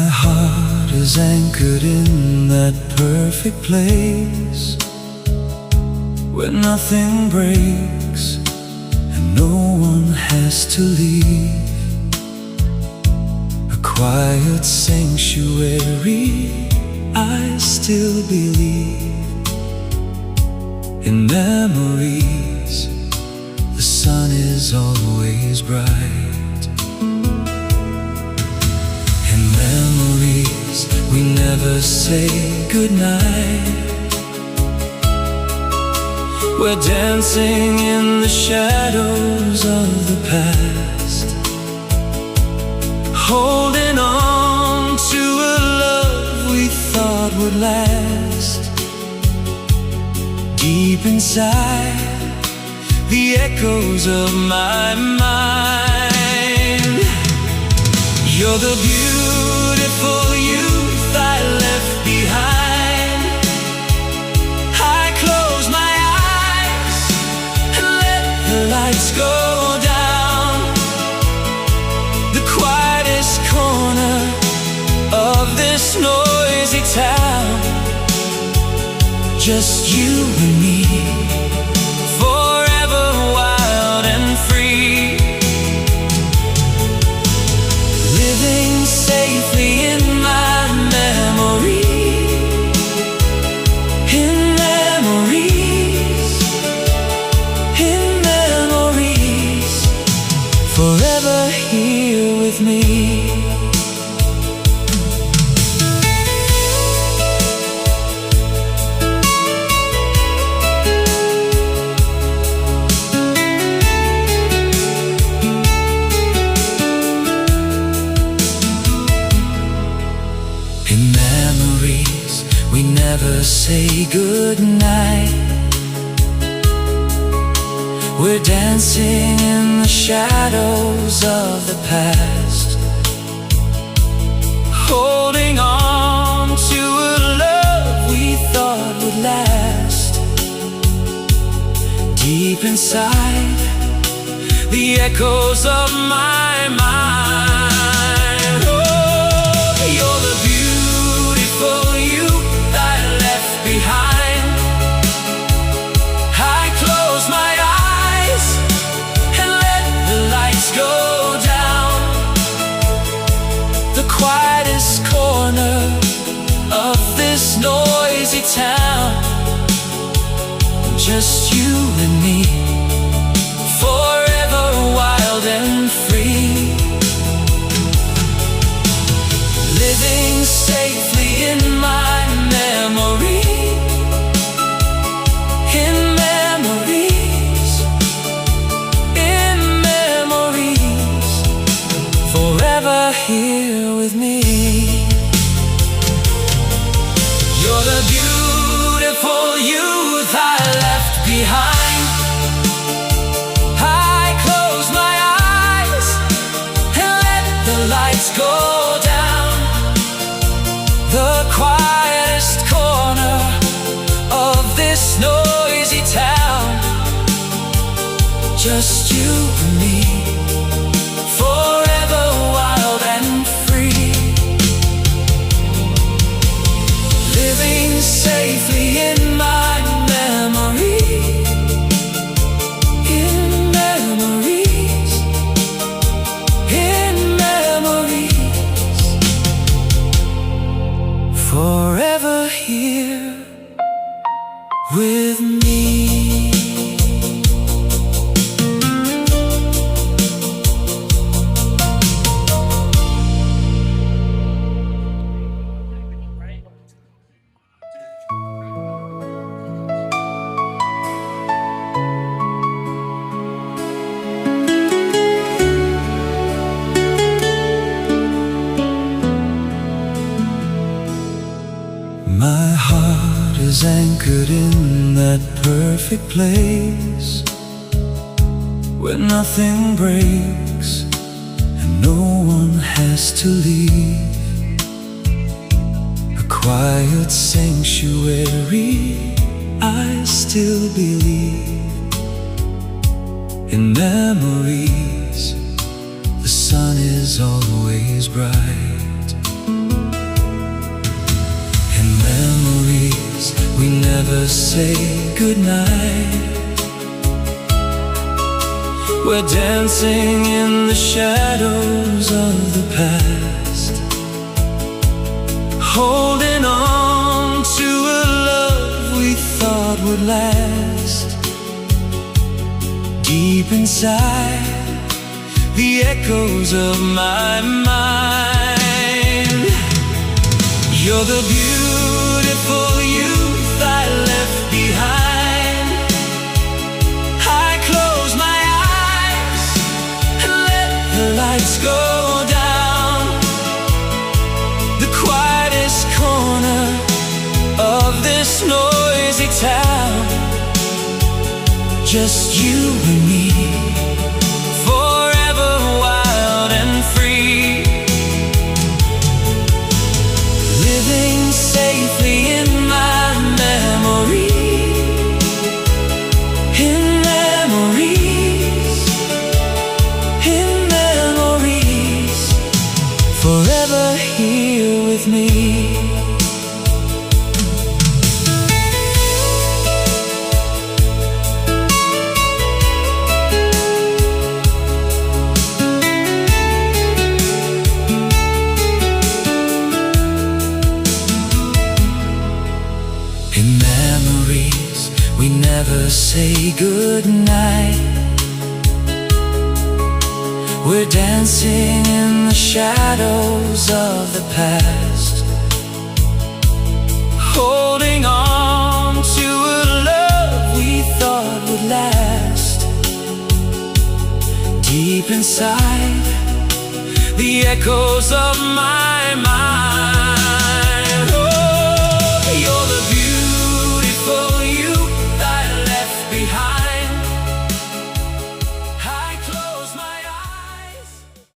My heart is anchored in that perfect place where nothing breaks and no one has to leave. A quiet sanctuary, I still believe. In memories, the sun is always bright. In memories, we never say goodnight. We're dancing in the shadows of the past, holding on to a love we thought would last. Deep inside the echoes of my mind, you're the beautiful youth I left behind. I close my eyes and let the lights go down. The quietest corner of this noisy town, just you and me, forever wild and free. Living safely in my memory, in memories, in memories, forever here with me. In memories, we never say goodnight. We're dancing in the shadows of the past, holding on to a love we thought would last. Deep inside the echoes of my mind, you're the beautiful you I left behind. I close my eyes and let the lights go down. The quietest corner of this noisy town, just you and me, forever wild and free. Living safely in my memory, in memories, in memories, forever here with me. You're the beautiful youth I left behind. I close my eyes and let the lights go down. The quietest corner of this noisy town, just you and me, forever wild and free. Living safely in my memory, in memories, in memories, forever here with me. My heart is anchored in that perfect place where nothing breaks and no one has to leave. A quiet sanctuary, I still believe. In memories, the sun is always bright. never say goodnight. We're dancing in the shadows of the past, holding on to a love we thought would last. Deep inside the echoes of my mind, you're the beautiful youth I left behind. I close my eyes and let the lights go down. The quietest corner of this noisy town, just you and me, forever wild and free. Living safely in my memory, in memories, in memories, forever here with me. In memories, we never say goodnight. We're dancing in the shadows of the past, holding on to a love we thought would last. Deep inside the echoes of my mind,